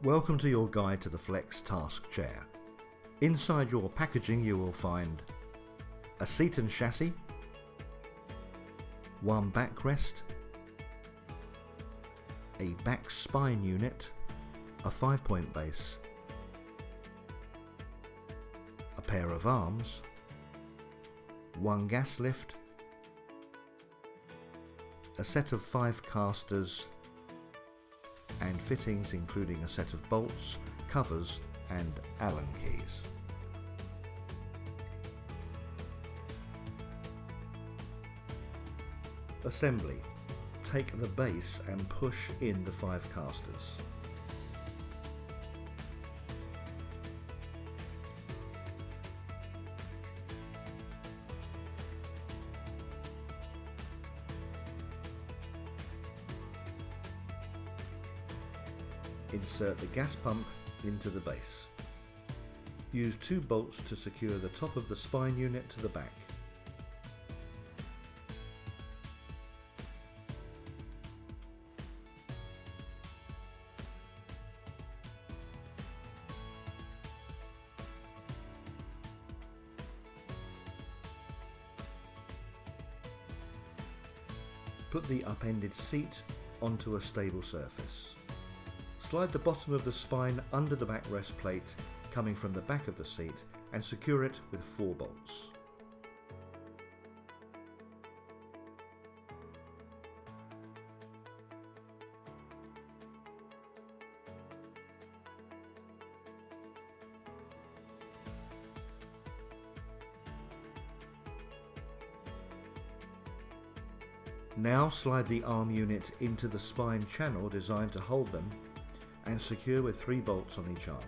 Welcome to your guide to the Flex Task Chair. Inside your packaging you will find a seat and chassis, one backrest, a back spine unit, a 5-point base, a pair of arms, one gas lift, a set of 5 casters and fittings including a set of bolts, covers and Allen keys. Assembly. Take the base and push in the 5 casters. Insert the gas pump into the base. Use 2 bolts to secure the top of the spine unit to the back. Put the upended seat onto a stable surface. Slide the bottom of the spine under the backrest plate coming from the back of the seat and secure it with 4 bolts. Now slide the arm unit into the spine channel designed to hold them and secure with 3 bolts on each arm.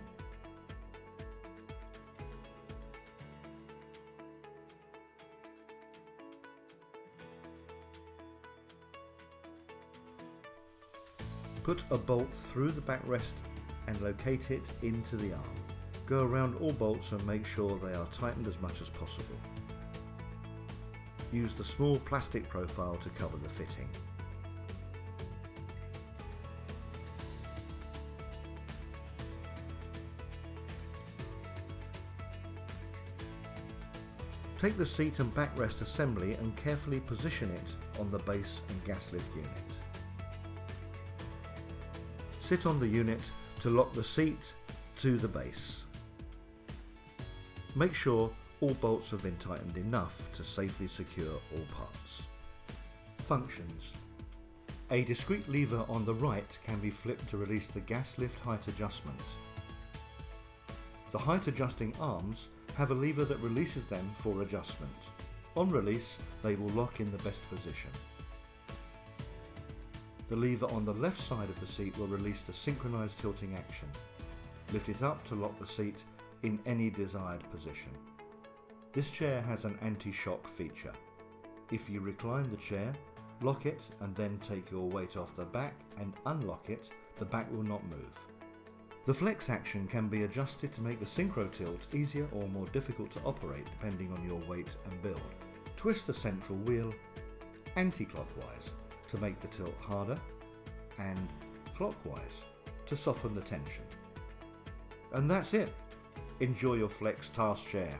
Put a bolt through the backrest and locate it into the arm. Go around all bolts and make sure they are tightened as much as possible. Use the small plastic profile to cover the fitting. Take the seat and backrest assembly and carefully position it on the base and gas lift unit. Sit on the unit to lock the seat to the base. Make sure all bolts have been tightened enough to safely secure all parts. Functions. A discrete lever on the right can be flipped to release the gas lift height adjustment. The height adjusting arms have a lever that releases them for adjustment. On release, they will lock in the best position. The lever on the left side of the seat will release the synchronized tilting action. Lift it up to lock the seat in any desired position. This chair has an anti-shock feature. If you recline the chair, lock it and then take your weight off the back and unlock it, the back will not move. The flex action can be adjusted to make the synchro tilt easier or more difficult to operate depending on your weight and build. Twist the central wheel anti-clockwise to make the tilt harder and clockwise to soften the tension. And that's it. Enjoy your Flex Task Chair.